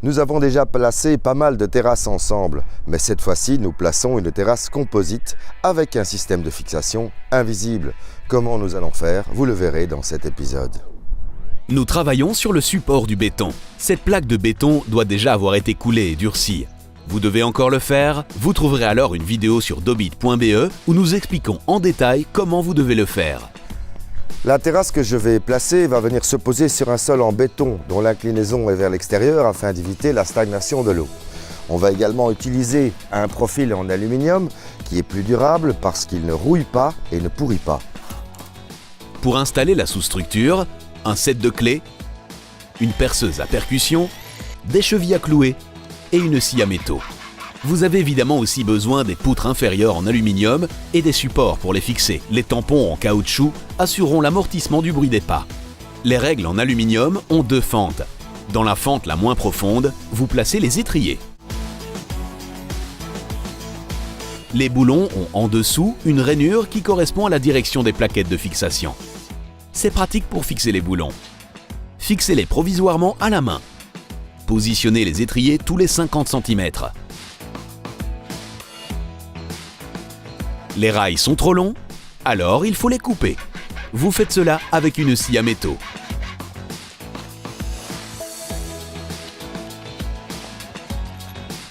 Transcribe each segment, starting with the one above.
Nous avons déjà placé pas mal de terrasses ensemble, mais cette fois-ci, nous plaçons une terrasse composite avec un système de fixation invisible. Comment nous allons faire, vous le verrez dans cet épisode. Nous travaillons sur le support du béton. Cette plaque de béton doit déjà avoir été coulée et durcie. Vous devez encore le faire, vous trouverez alors une vidéo sur dobit.be où nous expliquons en détail comment vous devez le faire. La terrasse que je vais placer va venir se poser sur un sol en béton dont l'inclinaison est vers l'extérieur afin d'éviter la stagnation de l'eau. On va également utiliser un profil en aluminium qui est plus durable parce qu'il ne rouille pas et ne pourrit pas. Pour installer la sous-structure, un set de clés, une perceuse à percussion, des chevilles à clouer et une scie à métaux. Vous avez évidemment aussi besoin des poutres inférieures en aluminium et des supports pour les fixer. Les tampons en caoutchouc assureront l'amortissement du bruit des pas. Les règles en aluminium ont deux fentes. Dans la fente la moins profonde, vous placez les étriers. Les boulons ont en dessous une rainure qui correspond à la direction des plaquettes de fixation. C'est pratique pour fixer les boulons. Fixez-les provisoirement à la main. Positionnez les étriers tous les 50 cm. Les rails sont trop longs, alors il faut les couper. Vous faites cela avec une scie à métaux.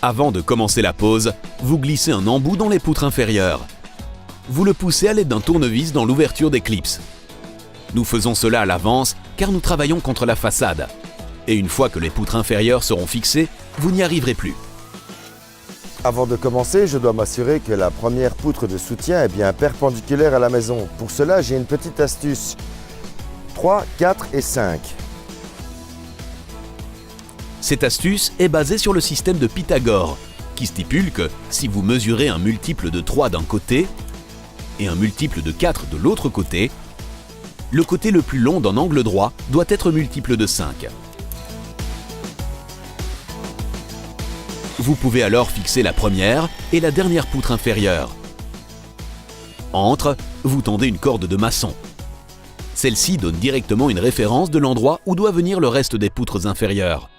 Avant de commencer la pose, vous glissez un embout dans les poutres inférieures. Vous le poussez à l'aide d'un tournevis dans l'ouverture des clips. Nous faisons cela à l'avance car nous travaillons contre la façade. Et une fois que les poutres inférieures seront fixées, vous n'y arriverez plus. Avant de commencer, je dois m'assurer que la première poutre de soutien est bien perpendiculaire à la maison. Pour cela, j'ai une petite astuce. 3, 4 et 5. Cette astuce est basée sur le système de Pythagore, qui stipule que si vous mesurez un multiple de 3 d'un côté et un multiple de 4 de l'autre côté, le côté le plus long d'un angle droit doit être multiple de 5. Vous pouvez alors fixer la première et la dernière poutre inférieure. Entre, vous tendez une corde de maçon. Celle-ci donne directement une référence de l'endroit où doit venir le reste des poutres inférieures.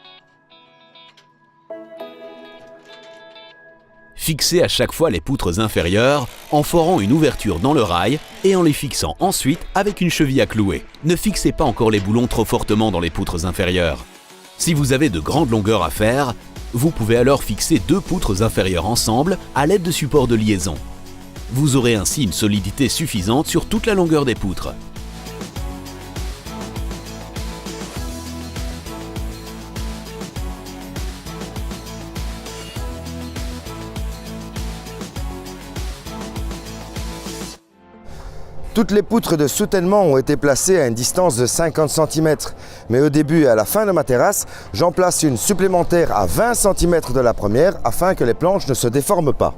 Fixez à chaque fois les poutres inférieures en forant une ouverture dans le rail et en les fixant ensuite avec une cheville à clouer. Ne fixez pas encore les boulons trop fortement dans les poutres inférieures. Si vous avez de grandes longueurs à faire, vous pouvez alors fixer deux poutres inférieures ensemble à l'aide de supports de liaison. Vous aurez ainsi une solidité suffisante sur toute la longueur des poutres. Toutes les poutres de soutènement ont été placées à une distance de 50 cm. Mais au début et à la fin de ma terrasse, j'en place une supplémentaire à 20 cm de la première afin que les planches ne se déforment pas.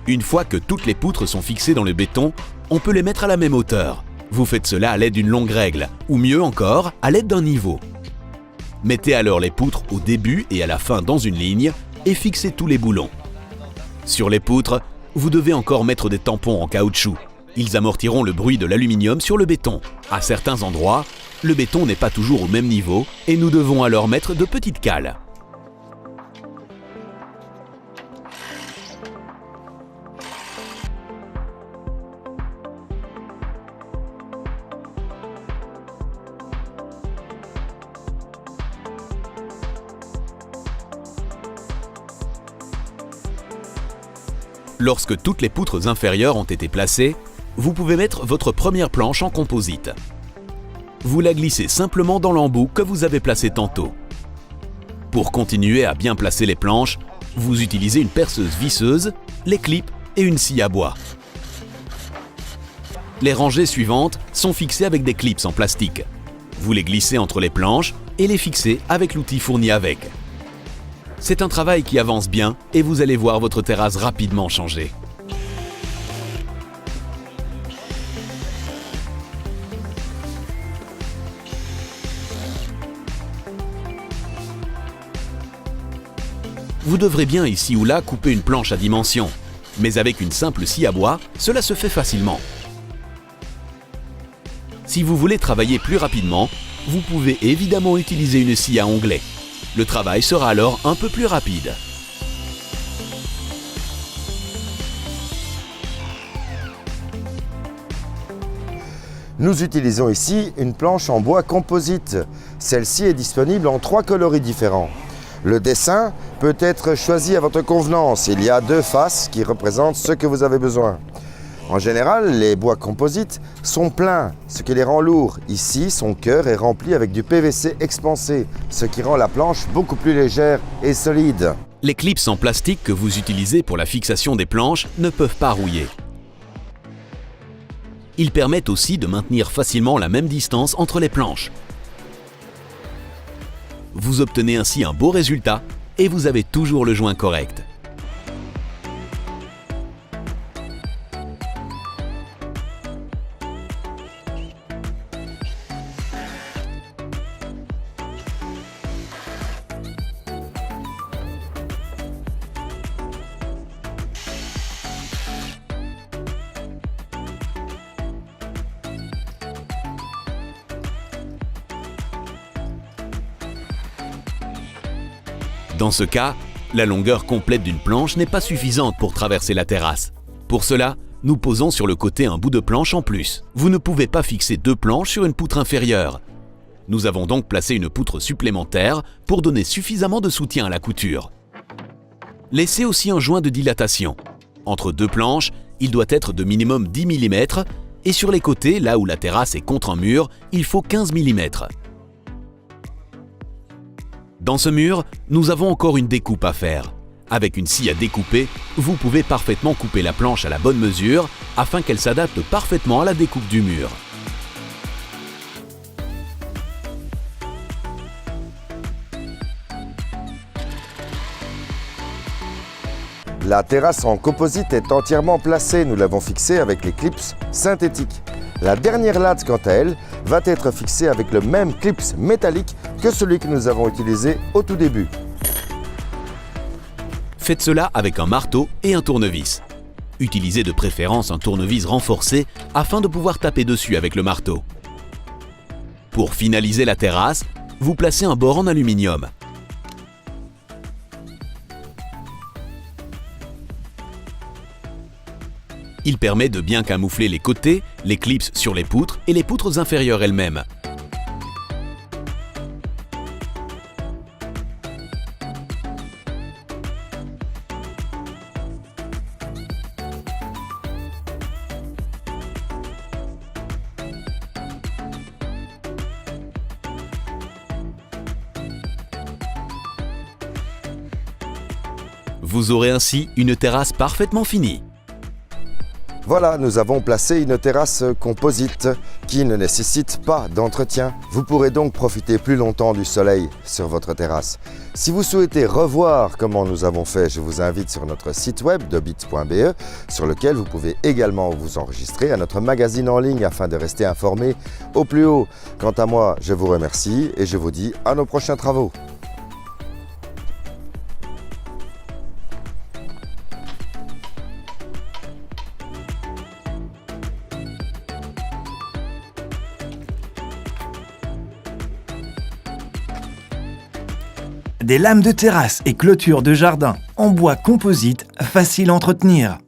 Une fois que toutes les poutres sont fixées dans le béton, on peut les mettre à la même hauteur. Vous faites cela à l'aide d'une longue règle, ou mieux encore, à l'aide d'un niveau. Mettez alors les poutres au début et à la fin dans une ligne et fixez tous les boulons. Sur les poutres, vous devez encore mettre des tampons en caoutchouc. Ils amortiront le bruit de l'aluminium sur le béton. À certains endroits, le béton n'est pas toujours au même niveau et nous devons alors mettre de petites cales. Lorsque toutes les poutres inférieures ont été placées, vous pouvez mettre votre première planche en composite. Vous la glissez simplement dans l'embout que vous avez placé tantôt. Pour continuer à bien placer les planches, vous utilisez une perceuse visseuse, les clips et une scie à bois. Les rangées suivantes sont fixées avec des clips en plastique. Vous les glissez entre les planches et les fixez avec l'outil fourni avec. C'est un travail qui avance bien et vous allez voir votre terrasse rapidement changer. Vous devrez bien ici ou là couper une planche à dimension. Mais avec une simple scie à bois, cela se fait facilement. Si vous voulez travailler plus rapidement, vous pouvez évidemment utiliser une scie à onglet. Le travail sera alors un peu plus rapide. Nous utilisons ici une planche en bois composite. Celle-ci est disponible en 3 coloris différents. Le dessin peut être choisi à votre convenance. Il y a 2 faces qui représentent ce que vous avez besoin. En général, les bois composites sont pleins, ce qui les rend lourds. Ici, son cœur est rempli avec du PVC expansé, ce qui rend la planche beaucoup plus légère et solide. Les clips en plastique que vous utilisez pour la fixation des planches ne peuvent pas rouiller. Ils permettent aussi de maintenir facilement la même distance entre les planches. Vous obtenez ainsi un beau résultat et vous avez toujours le joint correct. Dans ce cas, la longueur complète d'une planche n'est pas suffisante pour traverser la terrasse. Pour cela, nous posons sur le côté un bout de planche en plus. Vous ne pouvez pas fixer 2 planches sur une poutre inférieure. Nous avons donc placé une poutre supplémentaire pour donner suffisamment de soutien à la couture. Laissez aussi un joint de dilatation. Entre 2 planches, il doit être de minimum 10 mm et sur les côtés, là où la terrasse est contre un mur, il faut 15 mm. Dans ce mur, nous avons encore une découpe à faire. Avec une scie à découper, vous pouvez parfaitement couper la planche à la bonne mesure afin qu'elle s'adapte parfaitement à la découpe du mur. La terrasse en composite est entièrement placée. Nous l'avons fixée avec les clips synthétiques. La dernière latte, quant à elle, va être fixée avec le même clips métallique que celui que nous avons utilisé au tout début. Faites cela avec un marteau et un tournevis. Utilisez de préférence un tournevis renforcé afin de pouvoir taper dessus avec le marteau. Pour finaliser la terrasse, vous placez un bord en aluminium. Il permet de bien camoufler les côtés, les clips sur les poutres et les poutres inférieures elles-mêmes. Vous aurez ainsi une terrasse parfaitement finie. Voilà, nous avons placé une terrasse composite qui ne nécessite pas d'entretien. Vous pourrez donc profiter plus longtemps du soleil sur votre terrasse. Si vous souhaitez revoir comment nous avons fait, je vous invite sur notre site web dobit.be sur lequel vous pouvez également vous enregistrer à notre magazine en ligne afin de rester informé au plus haut. Quant à moi, je vous remercie et je vous dis à nos prochains travaux. Des lames de terrasse et clôtures de jardin en bois composite, facile à entretenir.